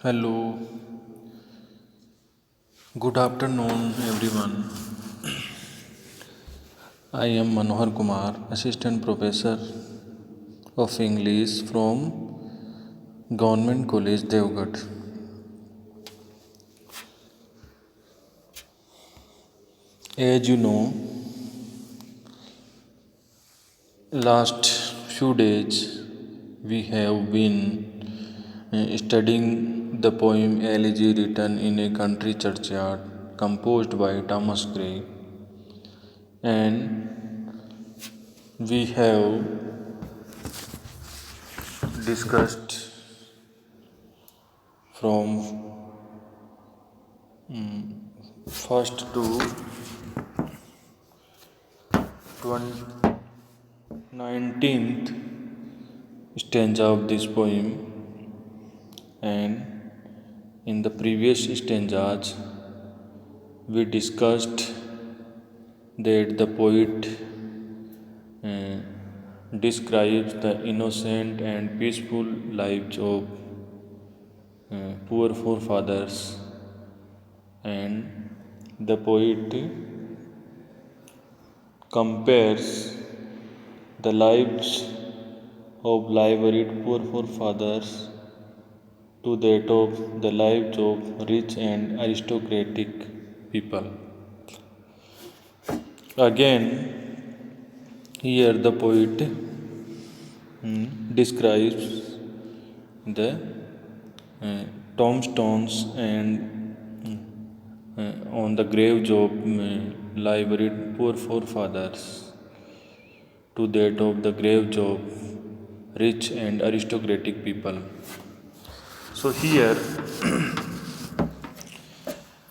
Hello, good afternoon, everyone. I am Manohar Kumar, Assistant Professor of English from Government College, Devgat. As you know, last few days we have been studying the poem Elegy written in a country churchyard composed by Thomas Gray, and we have discussed from first to 19th stanza of this poem, and in the previous stanzas we discussed that the poet uh, describes the innocent and peaceful lives of poor forefathers, and the poet compares the lives of liveried poor forefathers to that of the lives of rich and aristocratic people. Again, here the poet describes the tombstones and on the graves of liveried poor forefathers to that of the graves of rich and aristocratic people. So here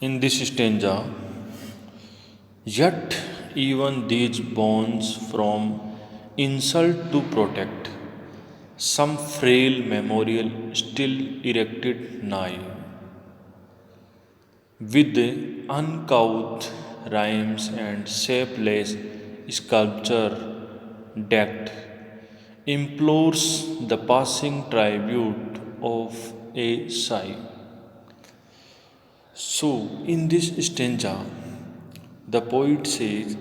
in this stanza, yet even these bones from insult to protect, some frail memorial still erected nigh, with uncouth rhymes and shapeless sculpture decked, implores the passing tribute of a sigh. So, in this stanza, the poet says,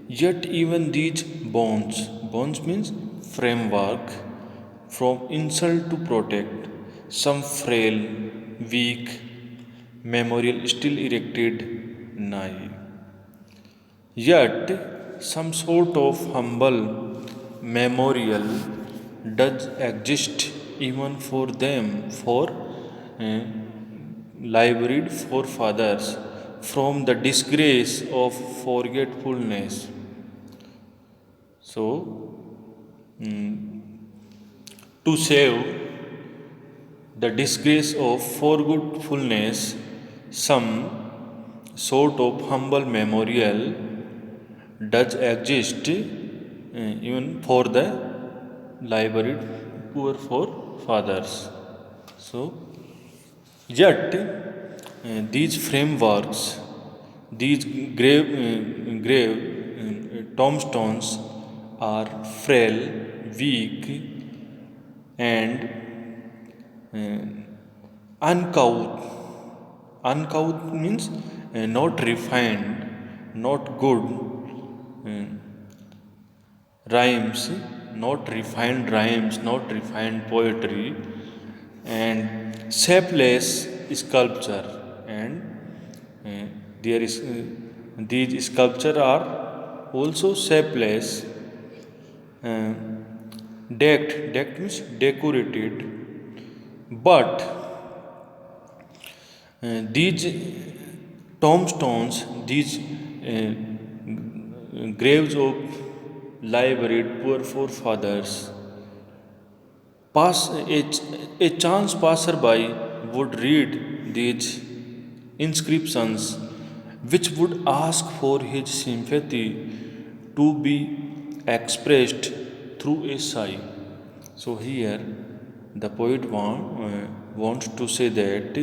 yet even these bonds means framework, from insult to protect, some frail, weak memorial still erected nigh. Yet, some sort of humble memorial does exist even for them, for uh, liveried forefathers from the disgrace of forgetfulness. So, to save the disgrace of forgetfulness, some sort of humble memorial does exist even for the liveried poor forefathers. So, yet these frameworks, these grave tombstones are frail, weak, and uncouth. Uncouth means not refined, not good rhymes, not refined rhymes, not refined poetry, and shapeless sculpture. And there is these sculpture are also shapeless, uh, decked means decorated, but these tombstones, these graves of liveried poor forefathers, a chance passerby would read these inscriptions, which would ask for his sympathy to be expressed through a sigh. So here the poet wants to say that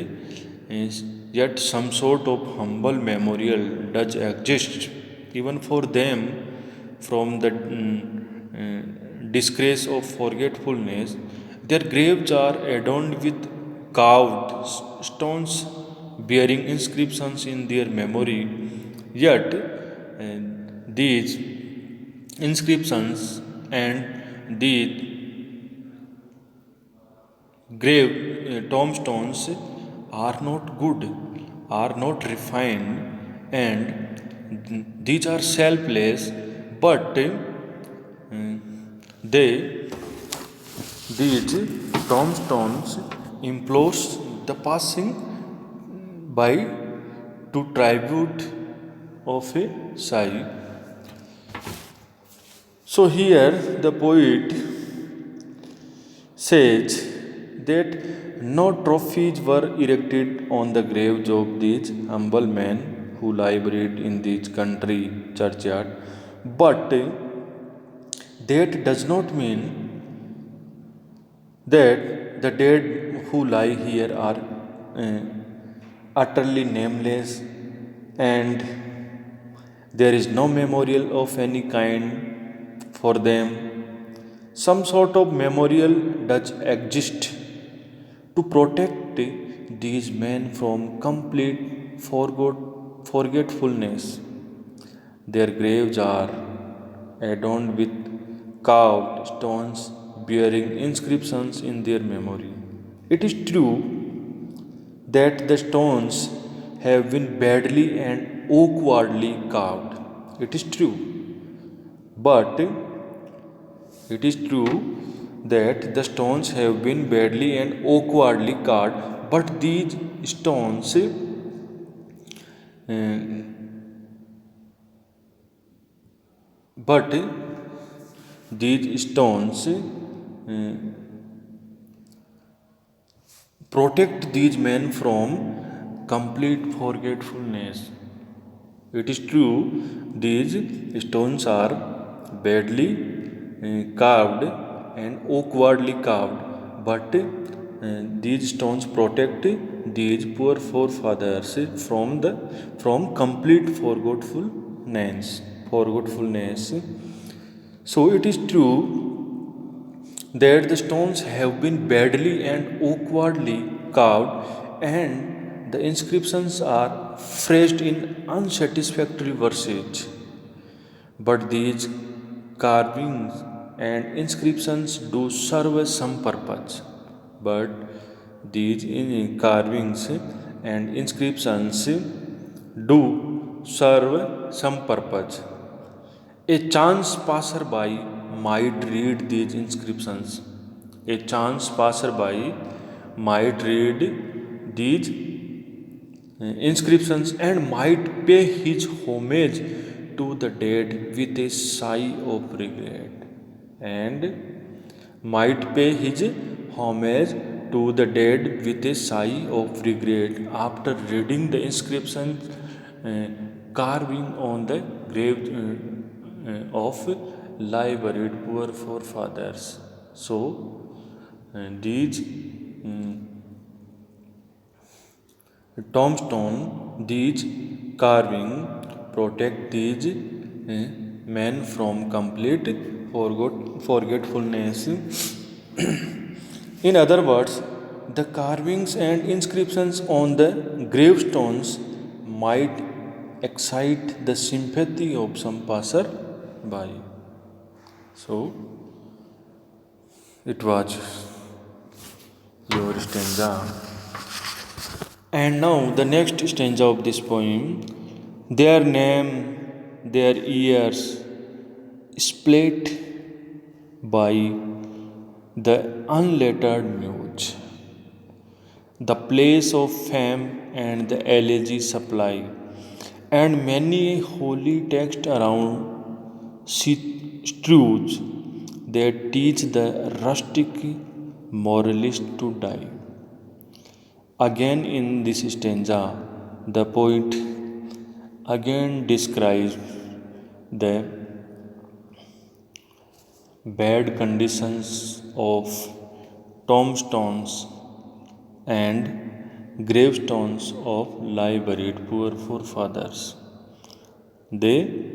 yet some sort of humble memorial does exist even for them from the disgrace of forgetfulness. Their graves are adorned with carved stones bearing inscriptions in their memory. Yet, these inscriptions and these grave tombstones are not good, are not refined, and these are selfless, but they these tombstones implores the passing by to tribute of a Sai. So here the poet says that no trophies were erected on the graves of these humble men who lie buried in this country churchyard, but that does not mean that the dead who lie here are uh, utterly nameless and there is no memorial of any kind for them. Some sort of memorial does exist to protect these men from complete forgetfulness. Their graves are adorned with carved stones bearing inscriptions in their memory. It is true that the stones have been badly and awkwardly carved. It is true. But it is true that the stones have been badly and awkwardly carved, but these stones, but these stones protect these men from complete forgetfulness. It is true, these stones are badly carved and awkwardly carved, but these stones protect these poor forefathers from complete forgetfulness. So it is true that the stones have been badly and awkwardly carved and the inscriptions are phrased in unsatisfactory verses. But these carvings and inscriptions do serve some purpose. But these carvings and inscriptions do serve some purpose. A chance passerby might read these inscriptions. A chance passerby might read these inscriptions and might pay his homage to the dead with a sigh of regret and might pay his homage to the dead with a sigh of regret after reading the inscription uh, carving on the grave of lie buried poor forefathers. So, these tombstone, these carving protect these men from complete forgetfulness. In other words, the carvings and inscriptions on the gravestones might excite the sympathy of some passer-by. So, it was your stanza. And now the next stanza of this poem, their name, their ears split by the unlettered muse, the place of fame and the elegy supply, and many a holy text around strews that teach the rustic moralist to die. Again, in this stanza, the poet again describes the bad conditions of tombstones and gravestones of lie buried poor forefathers. They,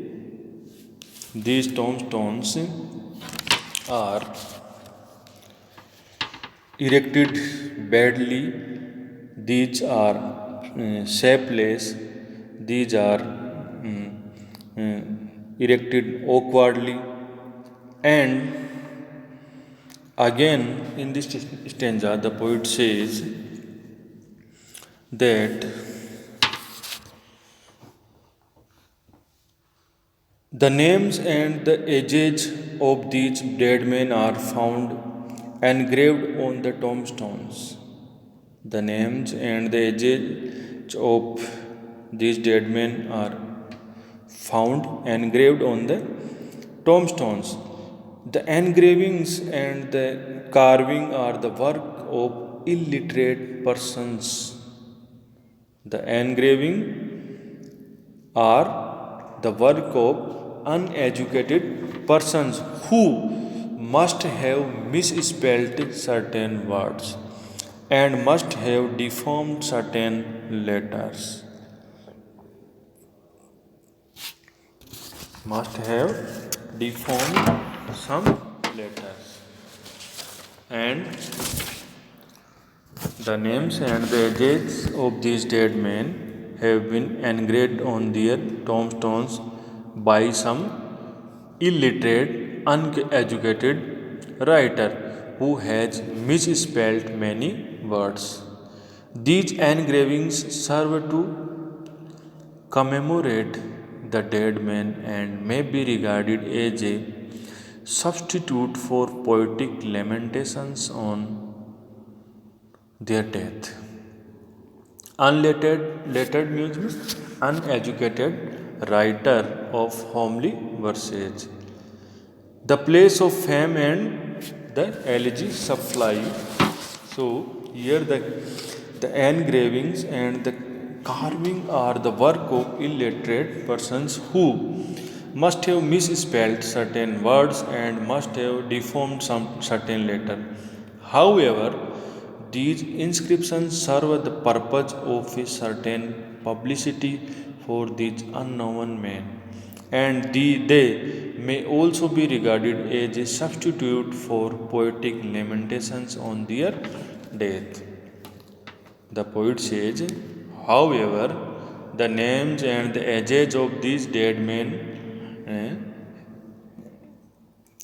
these tombstones are erected badly these are shapeless, these are erected awkwardly, and again in this stanza the poet says that the names and the ages of these dead men are found engraved on the tombstones. The names and the ages of these dead men are found engraved on the tombstones. The engravings and the carving are the work of illiterate persons. The engraving are the work of uneducated persons who must have misspelled certain words and must have deformed certain letters. Must have deformed some letters. And the names and the ages of these dead men have been engraved on their tombstones by some illiterate, uneducated writer who has misspelled many words. These engravings serve to commemorate the dead men and may be regarded as a substitute for poetic lamentations on their death. Unlettered means uneducated writer of homely verses. The place of fame and the elegy supply. So here the engravings and the carving are the work of illiterate persons who must have misspelled certain words and must have deformed some certain letter. However, these inscriptions serve the purpose of a certain publicity for these unknown men, and they may also be regarded as a substitute for poetic lamentations on their death. The poet says, however, the names and the ages of these dead men eh,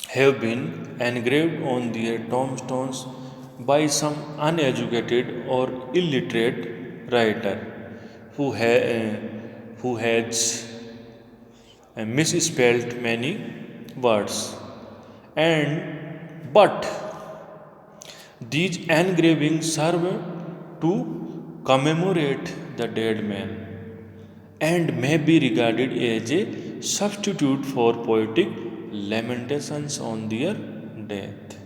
have been engraved on their tombstones by some uneducated or illiterate writer who has misspelled many words. And but these engravings serve to commemorate the dead man and may be regarded as a substitute for poetic lamentations on their death.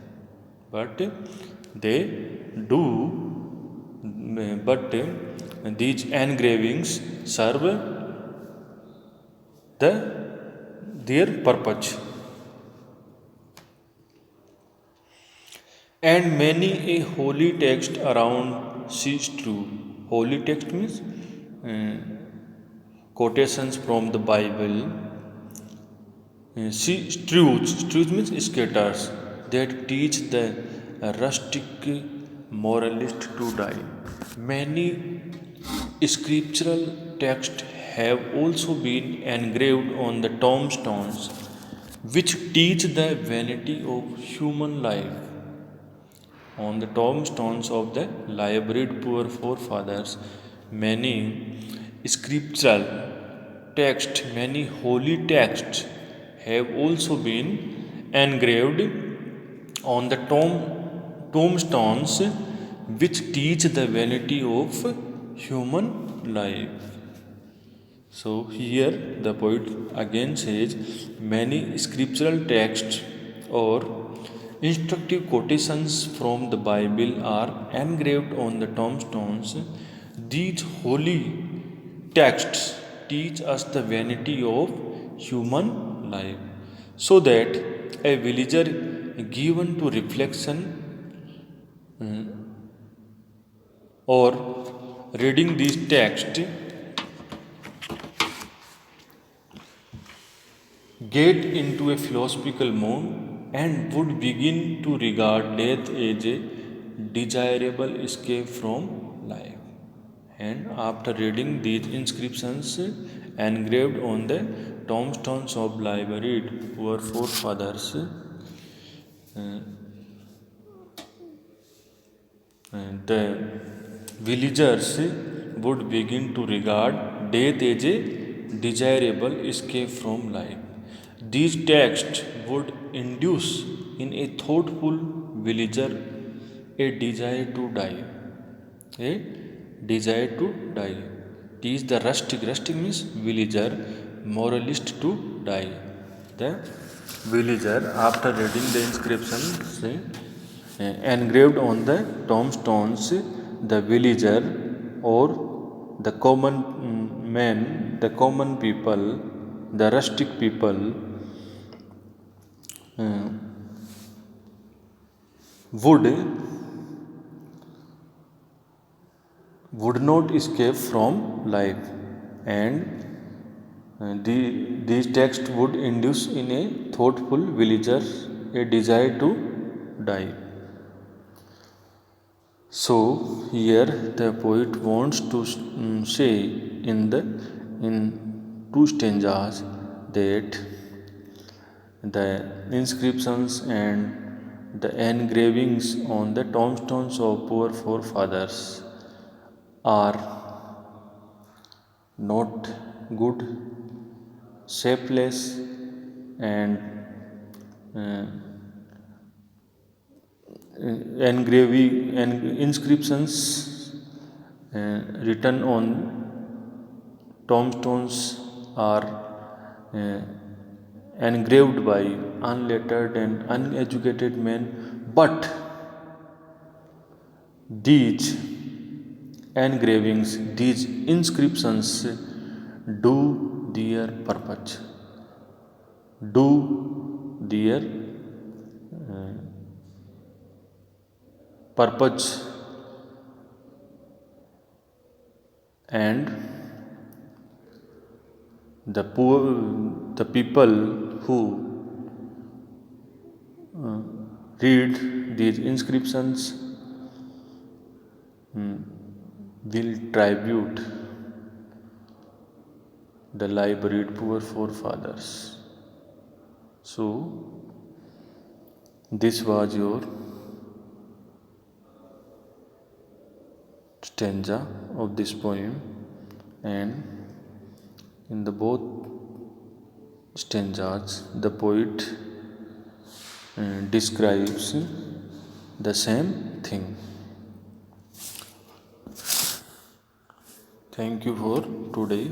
But they do, but these engravings serve the their purpose. And many a holy text around sees true. Holy text means quotations from the Bible. See truths means scatters that teach the rustic moralist to die. Many scriptural texts have also been engraved on the tombstones, which teach the vanity of human life. On the tombstones of the liveried poor forefathers, many scriptural texts, many holy texts have also been engraved on the tombstones, which teach the vanity of human life. So here the poet again says many scriptural texts or instructive quotations from the Bible are engraved on the tombstones. These holy texts teach us the vanity of human life, so that a villager given to reflection or reading these texts get into a philosophical mood and would begin to regard death as a desirable escape from life. And after reading these inscriptions engraved on the tombstones of life buried our forefathers, the villagers would begin to regard death as a desirable escape from life. These texts would induce in a thoughtful villager a desire to die. A desire to die. Teach the rustic. Rustic means villager, moralist to die. The villager, after reading the inscriptions engraved on the tombstones, the villager or the common man, the common people, the rustic people uh, would not escape from life, and these texts would induce in a thoughtful villager a desire to die. So here the poet wants to say in two stanzas that the inscriptions and the engravings on the tombstones of poor forefathers are not good, shapeless, and uh, engraving and inscriptions written on tombstones are uh, engraved by unlettered and uneducated men, but these engravings, these inscriptions do their purpose, do their purpose, and the poor, the people who read these inscriptions will tribute the life-buried poor forefathers. So, this was your stanza of this poem, and in the both stanzas, the poet describes the same thing. Thank you for today.